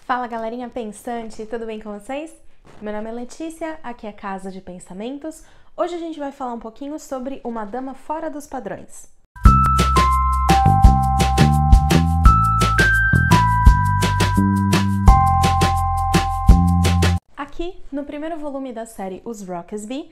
Fala galerinha pensante, tudo bem com vocês? Meu nome é Letícia, aqui é Casa de Pensamentos. Hoje a gente vai falar um pouquinho sobre uma dama fora dos padrões. Aqui, no primeiro volume da série Os Rockesby,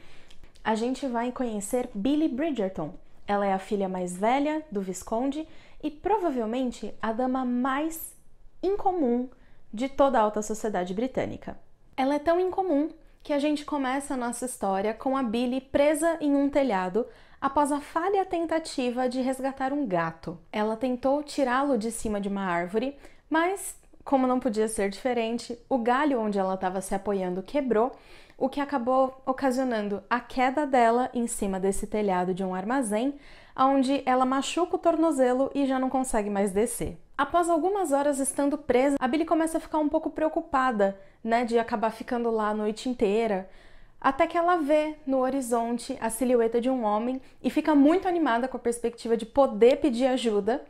a gente vai conhecer Billie Bridgerton. Ela é a filha mais velha do Visconde e provavelmente a dama mais incomum de toda a alta sociedade britânica. Ela é tão incomum que a gente começa a nossa história com a Billie presa em um telhado após a falha tentativa de resgatar um gato. Ela tentou tirá-lo de cima de uma árvore, mas, como não podia ser diferente, o galho onde ela estava se apoiando quebrou, o que acabou ocasionando a queda dela em cima desse telhado de um armazém, onde ela machuca o tornozelo e já não consegue mais descer. Após algumas horas estando presa, a Billie começa a ficar um pouco preocupada, de acabar ficando lá a noite inteira, até que ela vê no horizonte a silhueta de um homem e fica muito animada com a perspectiva de poder pedir ajuda,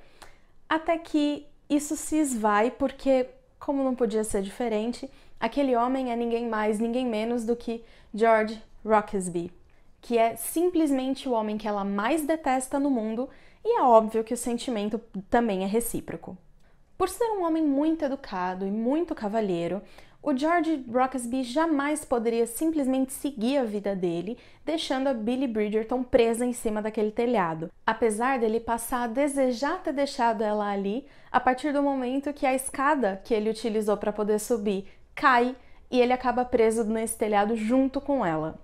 até que isso se esvai porque, como não podia ser diferente, aquele homem é ninguém mais, ninguém menos do que George Rockesby, que é simplesmente o homem que ela mais detesta no mundo, e é óbvio que o sentimento também é recíproco. Por ser um homem muito educado e muito cavalheiro, o George Rockesby jamais poderia simplesmente seguir a vida dele, deixando a Billie Bridgerton presa em cima daquele telhado, apesar dele passar a desejar ter deixado ela ali a partir do momento que a escada que ele utilizou para poder subir cai e ele acaba preso nesse telhado junto com ela.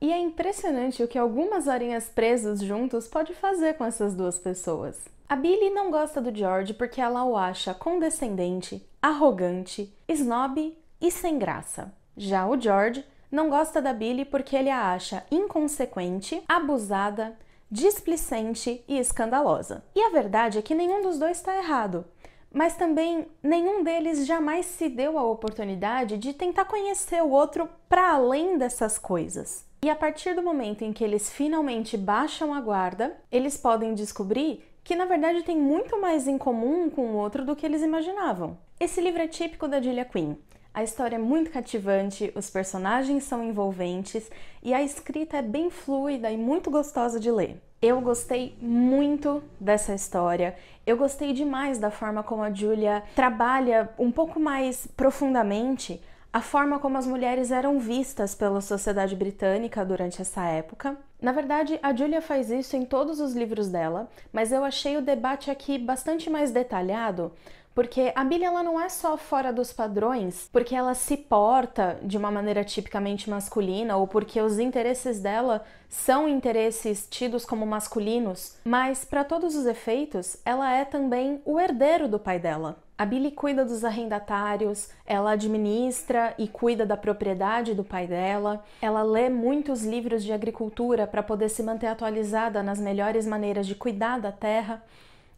E é impressionante o que algumas horinhas presos juntos pode fazer com essas duas pessoas. A Billie não gosta do George porque ela o acha condescendente, arrogante, snob e sem graça. Já o George não gosta da Billie porque ele a acha inconsequente, abusada, displicente e escandalosa. E a verdade é que nenhum dos dois está errado. Mas também nenhum deles jamais se deu a oportunidade de tentar conhecer o outro para além dessas coisas. E a partir do momento em que eles finalmente baixam a guarda, eles podem descobrir que na verdade tem muito mais em comum um com o outro do que eles imaginavam. Esse livro é típico da Julia Quinn. A história é muito cativante, os personagens são envolventes e a escrita é bem fluida e muito gostosa de ler. Eu gostei muito dessa história, eu gostei demais da forma como a Julia trabalha um pouco mais profundamente a forma como as mulheres eram vistas pela sociedade britânica durante essa época. Na verdade, a Julia faz isso em todos os livros dela, mas eu achei o debate aqui bastante mais detalhado, porque a Billie ela não é só fora dos padrões, porque ela se porta de uma maneira tipicamente masculina ou porque os interesses dela são interesses tidos como masculinos, mas para todos os efeitos, ela é também o herdeiro do pai dela. A Billie cuida dos arrendatários, ela administra e cuida da propriedade do pai dela, ela lê muitos livros de agricultura para poder se manter atualizada nas melhores maneiras de cuidar da terra.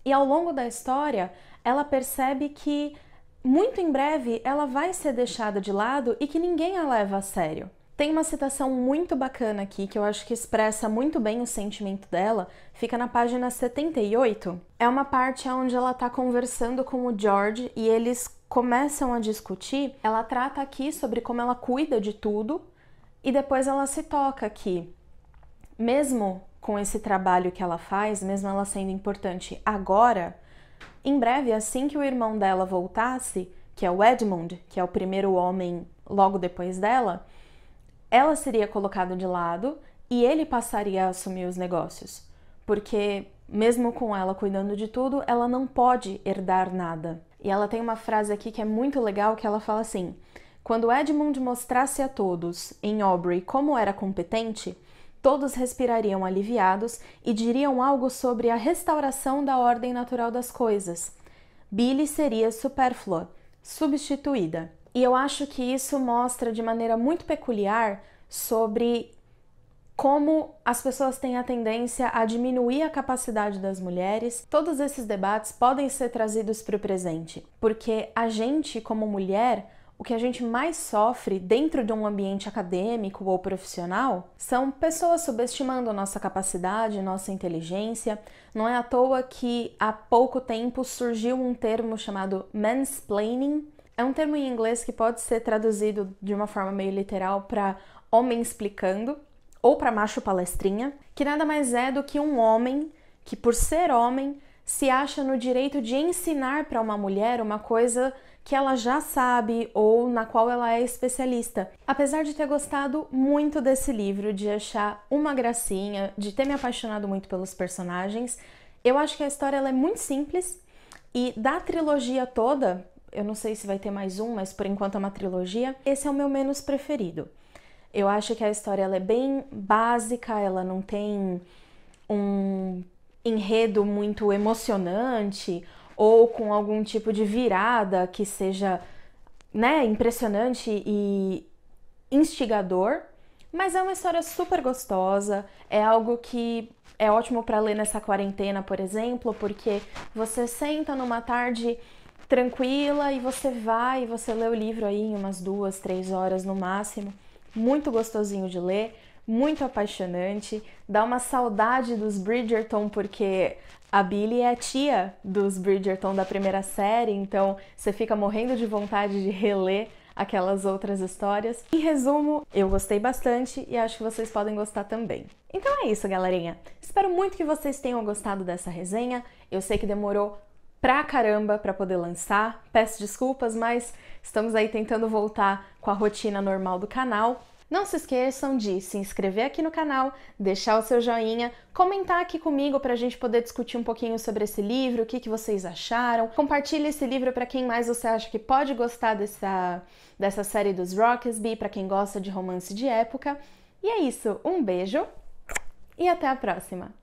E ao longo da história, ela percebe que muito em breve ela vai ser deixada de lado e que ninguém a leva a sério. Tem uma citação muito bacana aqui que eu acho que expressa muito bem o sentimento dela, fica na página 78. É uma parte onde ela está conversando com o George e eles começam a discutir. Ela trata aqui sobre como ela cuida de tudo e depois ela se toca que, mesmo com esse trabalho que ela faz, mesmo ela sendo importante agora, em breve, assim que o irmão dela voltasse, que é o Edmund, que é o primeiro homem logo depois dela, ela seria colocada de lado e ele passaria a assumir os negócios. Porque, mesmo com ela cuidando de tudo, ela não pode herdar nada. E ela tem uma frase aqui que é muito legal, que ela fala assim: quando Edmund mostrasse a todos, em Aubrey, como era competente, todos respirariam aliviados e diriam algo sobre a restauração da ordem natural das coisas. Billie seria supérflua, substituída. E eu acho que isso mostra de maneira muito peculiar sobre como as pessoas têm a tendência a diminuir a capacidade das mulheres. Todos esses debates podem ser trazidos para o presente, porque a gente, como mulher, o que a gente mais sofre dentro de um ambiente acadêmico ou profissional são pessoas subestimando a nossa capacidade, nossa inteligência. Não é à toa que há pouco tempo surgiu um termo chamado mansplaining, É um termo em inglês que pode ser traduzido de uma forma meio literal para homem explicando ou para macho palestrinha, que nada mais é do que um homem que, por ser homem, se acha no direito de ensinar para uma mulher uma coisa que ela já sabe ou na qual ela é especialista. Apesar de ter gostado muito desse livro, de achar uma gracinha, de ter me apaixonado muito pelos personagens, eu acho que a história ela é muito simples e da trilogia toda, eu não sei se vai ter mais um, mas por enquanto é uma trilogia, esse é o meu menos preferido. Eu acho que a história ela é bem básica, ela não tem um enredo muito emocionante ou com algum tipo de virada que seja, né, impressionante e instigador, mas é uma história super gostosa, é algo que é ótimo para ler nessa quarentena, por exemplo, porque você senta numa tarde tranquila e você vai e você lê o livro aí em umas 2, 3 horas no máximo. Muito gostosinho de ler, muito apaixonante, dá uma saudade dos Bridgerton, porque a Billy é a tia dos Bridgerton da primeira série, então você fica morrendo de vontade de reler aquelas outras histórias. Em resumo, eu gostei bastante e acho que vocês podem gostar também. Então é isso, galerinha. Espero muito que vocês tenham gostado dessa resenha. Eu sei que demorou pra caramba pra poder lançar. Peço desculpas, mas estamos aí tentando voltar com a rotina normal do canal. Não se esqueçam de se inscrever aqui no canal, deixar o seu joinha, comentar aqui comigo para a gente poder discutir um pouquinho sobre esse livro, o que vocês acharam. Compartilhe esse livro para quem mais você acha que pode gostar dessa série dos Rockesby, para quem gosta de romance de época. E é isso, um beijo e até a próxima!